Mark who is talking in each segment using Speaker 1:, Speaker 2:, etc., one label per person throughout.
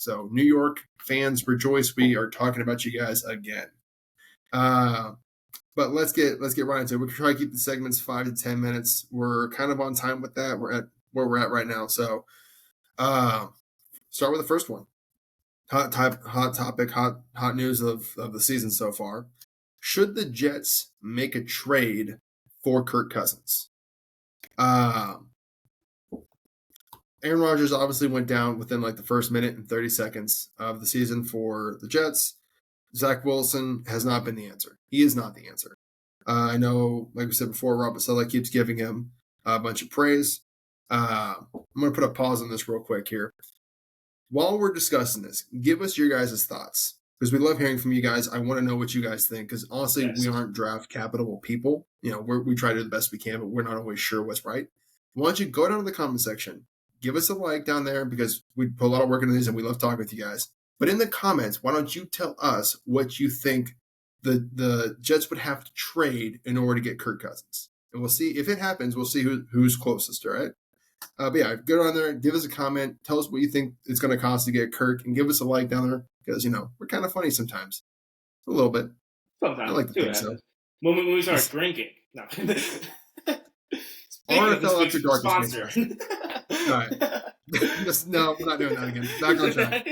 Speaker 1: So New York fans rejoice. We are talking about you guys again. But let's get right into it. We can try to keep the segments 5 to 10 minutes. We're kind of on time with that. We're at where we're at right now. So start with the first one. Hot topic, hot news of the season so far. Should the Jets make a trade for Kirk Cousins? Aaron Rodgers obviously went down within like the first minute and 30 seconds of the season for the Jets. Zach Wilson has not been the answer. He is not the answer. I know, like we said before, Robert Saleh keeps giving him a bunch of praise. I'm going to put a pause on this real quick here. While we're discussing this, give us your guys' thoughts, because we love hearing from you guys. I want to know what you guys think, because honestly, yes, we aren't draft capital people. You know, we try to do the best we can, but we're not always sure what's right. Why don't you go down to the comment section, give us a like down there, because we put a lot of work into these and we love talking with you guys. But in the comments, why don't you tell us what you think the Jets would have to trade in order to get Kirk Cousins? And we'll see if it happens. We'll see who's closest, all right? But yeah, go down there, give us a comment, tell us what you think it's going to cost to get Kirk, and give us a like down there, because, you know, we're kind of funny sometimes. A little bit.
Speaker 2: Sometimes.
Speaker 1: I like to think so.
Speaker 2: When we start drinking. No.
Speaker 1: NFL After Dark sponsor. All right. No, we're not doing that again. Back on track.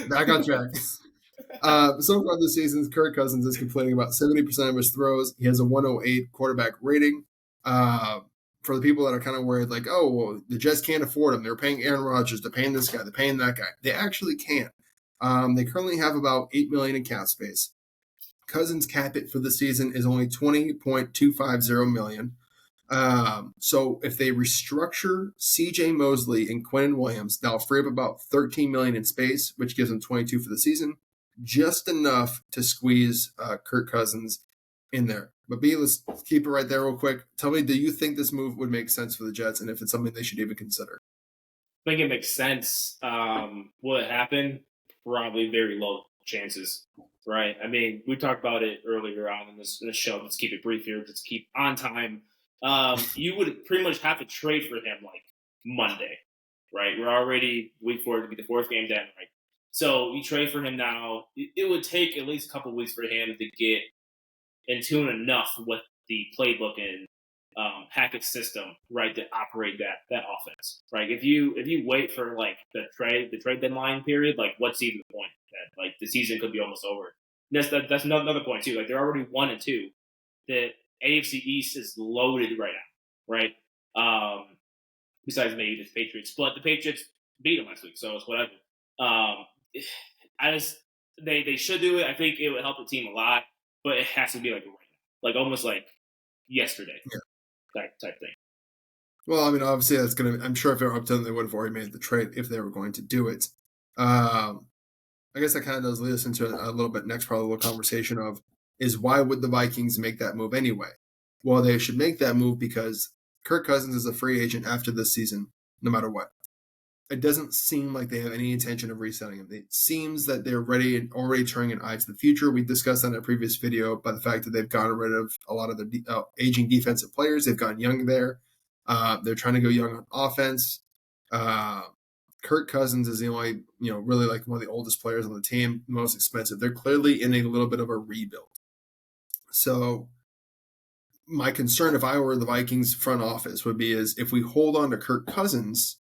Speaker 1: Back on track. So far this season, Kirk Cousins is completing about 70% of his throws. He has a 108 quarterback rating. For the people that are kind of worried, like, oh, well, the Jets can't afford him. They're paying Aaron Rodgers. They're paying this guy. They're paying that guy. They actually can. They currently have about $8 million in cap space. Cousins' cap hit for the season is only $20.250 million. So if they restructure C.J. Mosley and Quentin Williams, that'll free up about $13 million in space, which gives them 22 for the season. Just enough to squeeze Kirk Cousins in there. But B, let's keep it right there real quick. Tell me, do you think this move would make sense for the Jets, and if it's something they should even consider?
Speaker 2: I think it makes sense. Will it happen? Probably very low chances, right? I mean, we talked about it earlier on in this show. Let's keep it brief here. Let's keep on time. You would pretty much have to trade for him like Monday, right? We're already week 4 to be the 4th game down, right? So you trade for him now. It would take at least a couple of weeks for him to get in tune enough with the playbook and package system, right, to operate that offense, right? If you wait for like the trade deadline period, like what's even the point? That like the season could be almost over. That's another point too. Like they're already 1-2. The AFC East is loaded right now, right? Besides maybe the Patriots, but the Patriots beat them last week, so it's whatever. They should do it. I think it would help the team a lot, but it has to be like right now, like almost like yesterday, type thing.
Speaker 1: Well, I mean, obviously that's going to. I'm sure if they were up to them, they would have already made the trade if they were going to do it. I guess that kind of does lead us into a little bit next part of the little conversation of is why would the Vikings make that move anyway? Well, they should make that move because Kirk Cousins is a free agent after this season, no matter what. It doesn't seem like they have any intention of reselling him. It seems that they're ready and already turning an eye to the future. We discussed that in a previous video by the fact that they've gotten rid of a lot of their aging defensive players. They've gone young there. They're trying to go young on offense. Kirk Cousins is the only, really like one of the oldest players on the team, most expensive. They're clearly in a little bit of a rebuild. So my concern, if I were the Vikings front office, would be is if we hold on to Kirk Cousins,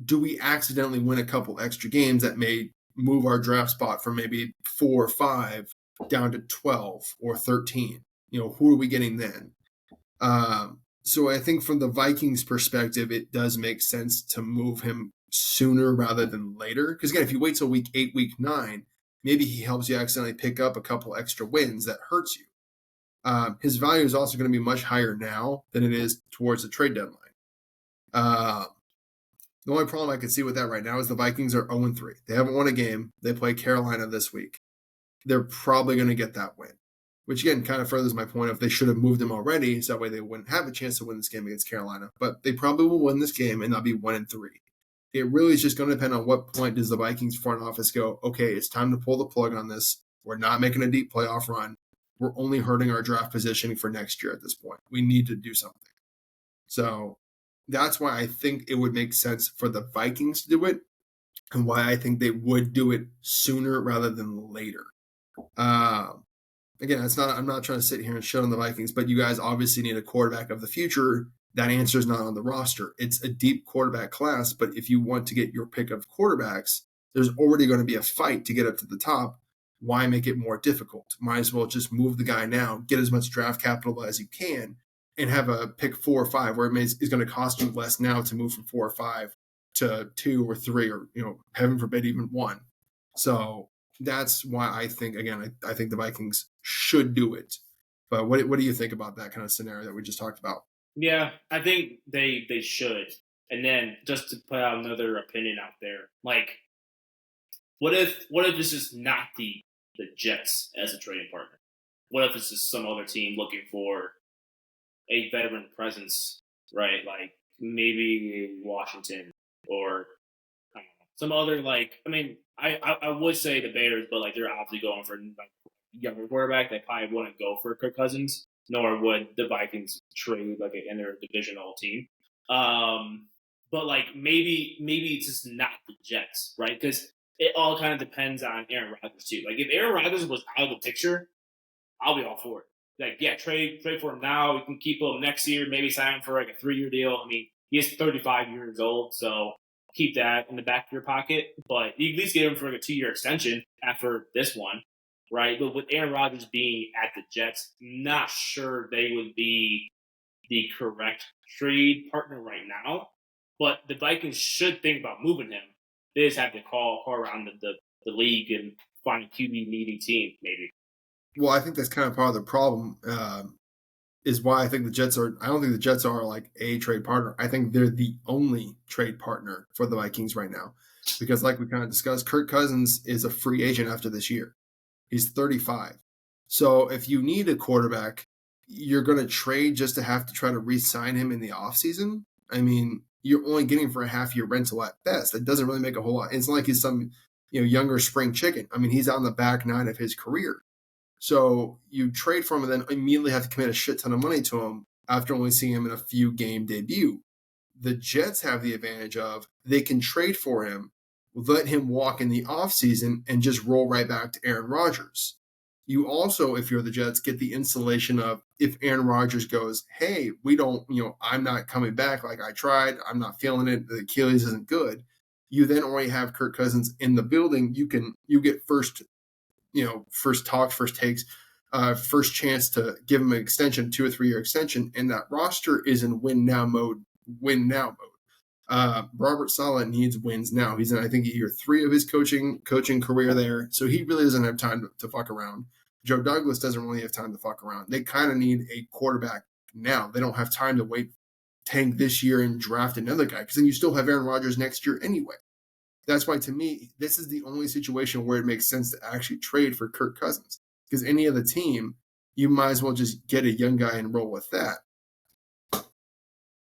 Speaker 1: do we accidentally win a couple extra games that may move our draft spot from maybe 4 or 5 down to 12 or 13? Who are we getting then? So I think from the Vikings perspective, it does make sense to move him sooner rather than later. Because again, if you wait till week 8, week 9, maybe he helps you accidentally pick up a couple extra wins that hurts you. His value is also going to be much higher now than it is towards the trade deadline. The only problem I can see with that right now is the Vikings are 0-3. They haven't won a game. They play Carolina this week. They're probably going to get that win, which again kind of furthers my point of they should have moved him already, so that way they wouldn't have a chance to win this game against Carolina. But they probably will win this game and not be 1-3. It really is just going to depend on what point does the Vikings front office go, okay, it's time to pull the plug on this. We're not making a deep playoff run. We're only hurting our draft positioning for next year at this point. We need to do something. So that's why I think it would make sense for the Vikings to do it. and why I think they would do it sooner rather than later. Uh, Again, I'm not trying to sit here and shit on the Vikings, but you guys obviously need a quarterback of the future. That answer is not on the roster. It's a deep quarterback class, but if you want to get your pick of quarterbacks, there's already going to be a fight to get up to the top. Why make it more difficult? Might as well just move the guy now, get as much draft capital as you can, and have a pick 4 or 5 where it's going to cost you less now to move from 4 or 5 to 2 or 3, or heaven forbid, even 1. So that's why I think, again, I think the Vikings should do it. But what do you think about that kind of scenario that we just talked about?
Speaker 2: Yeah, I think they should. And then just to put out another opinion out there, like what if this is not the Jets as a trading partner? What if it's just some other team looking for a veteran presence, right? Like maybe Washington or I don't know, some other like. I mean, I would say the Bears, but like they're obviously going for like younger quarterback. They probably wouldn't go for Kirk Cousins, nor would the Vikings trade like an interdivisional team. Um, but like maybe it's just not the Jets, right? Because it all kind of depends on Aaron Rodgers too. Like if Aaron Rodgers was out of the picture, I'll be all for it. Like, yeah, trade for him now. We can keep him next year. Maybe sign him for like a 3-year deal. I mean, he is 35 years old, so keep that in the back of your pocket. But you can at least get him for like a 2-year extension after this one, right? But with Aaron Rodgers being at the Jets, not sure they would be the correct trade partner right now. But the Vikings should think about moving him. They just have to call around the league and find a QB needy team, maybe.
Speaker 1: Well, I think that's kind of part of the problem. Is why I think the Jets are. I don't think the Jets are like a trade partner. I think they're the only trade partner for the Vikings right now, because like we kind of discussed, Kirk Cousins is a free agent after this year. He's 35. So if you need a quarterback, you're going to trade just to have to try to re-sign him in the offseason. I mean, you're only getting for a half-year rental at best. That doesn't really make a whole lot. It's not like he's some younger spring chicken. I mean, he's on the back nine of his career. So you trade for him and then immediately have to commit a shit ton of money to him after only seeing him in a few game debut. The Jets have the advantage of they can trade for him, let him walk in the offseason, and just roll right back to Aaron Rodgers. You also, if you're the Jets, get the insulation of if Aaron Rodgers goes, hey, we don't, I'm not coming back like I tried. I'm not feeling it. The Achilles isn't good. You then already have Kirk Cousins in the building. You get first talks, first takes, first chance to give him an extension, 2 or 3 year extension, and that roster is in win now mode. Robert Saleh needs wins now. He's in, I think, year 3 of his coaching career there, so he really doesn't have time to fuck around. Joe Douglas doesn't really have time to fuck around. They kind of need a quarterback now. They don't have time to wait, tank this year and draft another guy, because then you still have Aaron Rodgers next year anyway. That's why, to me, this is the only situation where it makes sense to actually trade for Kirk Cousins. Because any other team, you might as well just get a young guy and roll with that.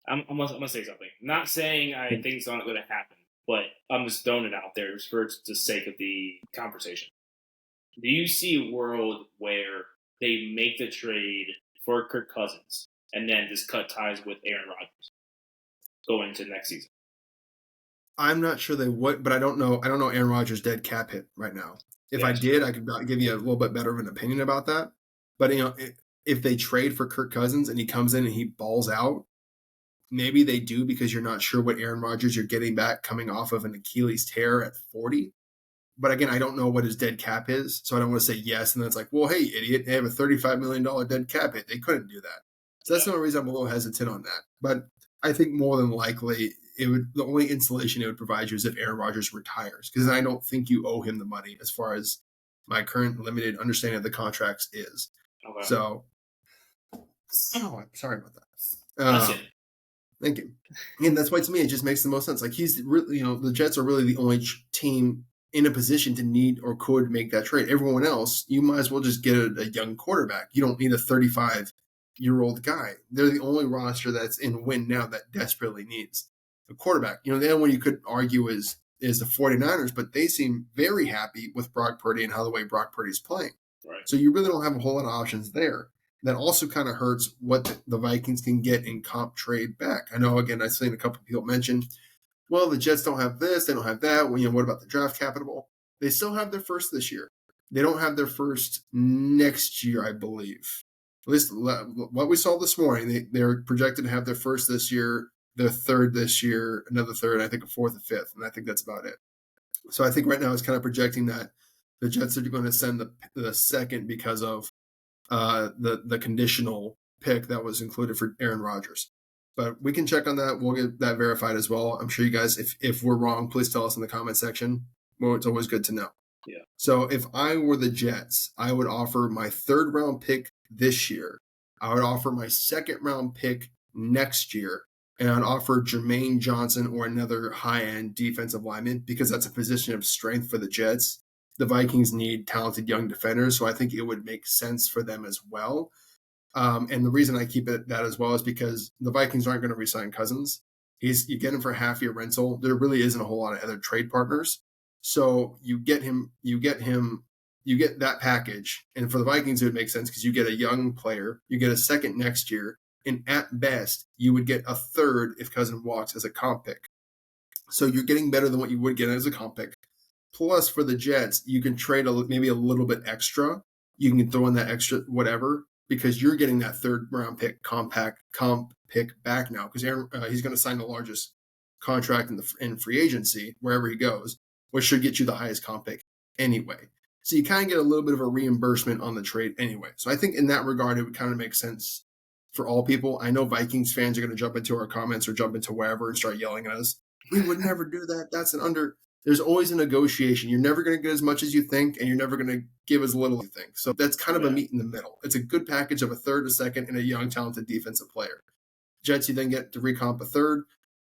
Speaker 2: I'm gonna say something. Not saying I think it's not going to happen, but I'm just throwing it out there just for the sake of the conversation. Do you see a world where they make the trade for Kirk Cousins and then just cut ties with Aaron Rodgers going into next season?
Speaker 1: I'm not sure they would, but I don't know Aaron Rodgers' dead cap hit right now. If
Speaker 2: Yeah,
Speaker 1: I
Speaker 2: that's
Speaker 1: did,
Speaker 2: true.
Speaker 1: I could give you a little bit better of an opinion about that. But if they trade for Kirk Cousins and he comes in and he balls out, maybe they do, because you're not sure what Aaron Rodgers you're getting back coming off of an Achilles tear at 40. But again, I don't know what his dead cap is, so I don't want to say yes. And then it's like, well, hey, idiot, they have a $35 million dead cap hit. They couldn't do that. So that's
Speaker 2: Yeah.
Speaker 1: the only reason I'm a little hesitant on that. But I think more than likely, the only insulation it would provide you is if Aaron Rodgers retires, because I don't think you owe him the money as far as my current limited understanding of the contracts is.
Speaker 2: Okay.
Speaker 1: So, I'm sorry about that.
Speaker 2: That's it.
Speaker 1: Thank you. And that's why, to me, it just makes the most sense. Like, he's really, the Jets are really the only team in a position to need or could make that trade. Everyone else, you might as well just get a young quarterback. You don't need a 35-year-old guy. They're the only roster that's in win now that desperately needs a quarterback. The other one you could argue is the 49ers, but they seem very happy with Brock Purdy and how the way Brock Purdy's playing.
Speaker 2: Right.
Speaker 1: So you really don't have a whole lot of options there. That also kind of hurts what the Vikings can get in comp trade back. I know, again, I've seen a couple of people mention well, the Jets don't have this, they don't have that. Well, what about the draft capital? They still have their first this year. They don't have their first next year, I believe. At least what we saw this morning, they're projected to have their first this year, their third this year, another third, I think a fourth, a fifth, and I think that's about it. So I think right now it's kind of projecting that the Jets are going to send the second because of the conditional pick that was included for Aaron Rodgers. But we can check on that. We'll get that verified as well. I'm sure you guys, if we're wrong, please tell us in the comment section. Well, it's always good to know.
Speaker 2: Yeah.
Speaker 1: So if I were the Jets, I would offer my third round pick this year. I would offer my second round pick next year. And I'd offer Jermaine Johnson or another high-end defensive lineman because that's a position of strength for the Jets. The Vikings need talented young defenders, so I think it would make sense for them as well. And the reason I keep it that as well is because the Vikings aren't going to re-sign Cousins. You get him for a half-year rental. There really isn't a whole lot of other trade partners. So you get that package. And for the Vikings, it would make sense because you get a young player, you get a second next year, and at best, you would get a third if Cousins walks as a comp pick. So you're getting better than what you would get as a comp pick. Plus, for the Jets, you can trade maybe a little bit extra. You can throw in that extra whatever because you're getting that third round pick comp pick back now because he's going to sign the largest contract in free agency wherever he goes, which should get you the highest comp pick anyway. So you kind of get a little bit of a reimbursement on the trade anyway. So I think in that regard, it would kind of make sense for all people. I know Vikings fans are going to jump into our comments or jump into wherever and start yelling at us. We would never do that. That's an under. There's always a negotiation. You're never going to get as much as you think, and you're never going to give as little as you think. So that's kind of a meet in the middle. It's a good package of a third, a second, and a young, talented defensive player. Jets, you then get to recomp a third,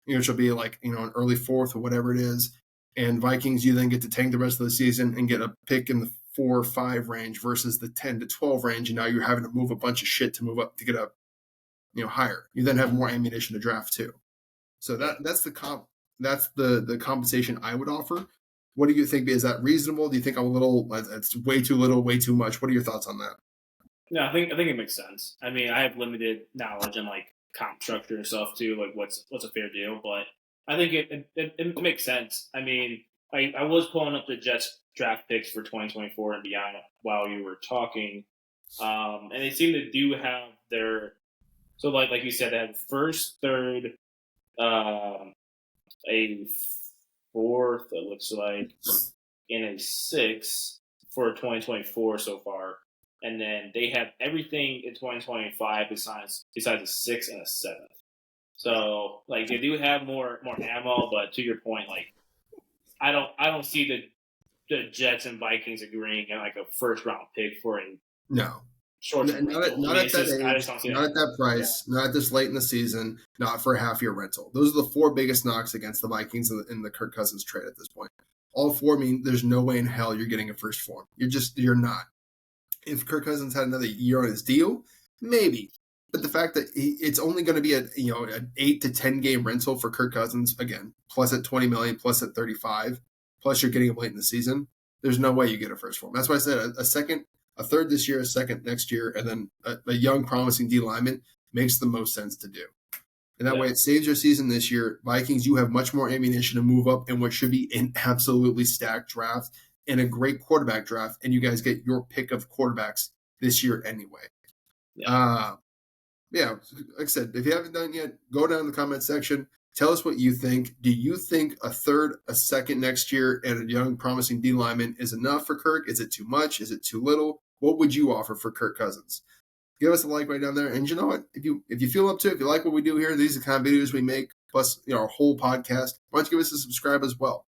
Speaker 1: which will be like, an early fourth or whatever it is. And Vikings, you then get to tank the rest of the season and get a pick in the 4 or 5 range versus the 10 to 12 range. And now you're having to move a bunch of shit to move up to get up, higher. You then have more ammunition to draft too. So that's the comp. That's the compensation I would offer. What do you think? Is that reasonable? Do you think I'm a little? It's way too little, way too much. What are your thoughts on that?
Speaker 2: No, I think it makes sense. I mean, I have limited knowledge on like comp structure and stuff too. Like what's a fair deal, but I think it makes sense. I mean, I was pulling up the Jets draft picks for 2024 and beyond while you were talking, and they seem to do have their. So like you said, they have first, third, a fourth, it looks like, and a sixth for 2024 so far. And then they have everything in 2025 besides a sixth and a seventh. So like they do have more ammo, but to your point, like I don't see the Jets and Vikings agreeing on like a first round pick for a
Speaker 1: no.
Speaker 2: Short
Speaker 1: not at that age, not at that price, not this late in the season, not for a half-year rental. Those are the 4 biggest knocks against the Vikings in the Kirk Cousins trade at this point. All 4 mean there's no way in hell you're getting a first form. You're not. If Kirk Cousins had another year on his deal, maybe. But the fact that it's only going to be an 8 to 10 game rental for Kirk Cousins, again, plus at $20 million, plus at 35, plus you're getting him late in the season, there's no way you get a first form. That's why I said a third this year, a second next year, and then a young, promising D lineman makes the most sense to do. And that way it saves your season this year. Vikings, you have much more ammunition to move up in what should be an absolutely stacked draft and a great quarterback draft, and you guys get your pick of quarterbacks this year anyway. Like I said, if you haven't done it yet, go down in the comment section. Tell us what you think. Do you think a third, a second next year, and a young, promising D lineman is enough for Kirk? Is it too much? Is it too little? What would you offer for Kirk Cousins? Give us a like right down there. And you know what? If you feel up to it, if you like what we do here, these are the kind of videos we make, plus our whole podcast, why don't you give us a subscribe as well?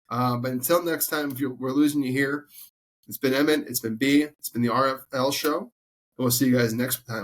Speaker 1: But until next time, if we're losing you here, it's been Emmett, it's been B, it's been the RFL show, and we'll see you guys next time.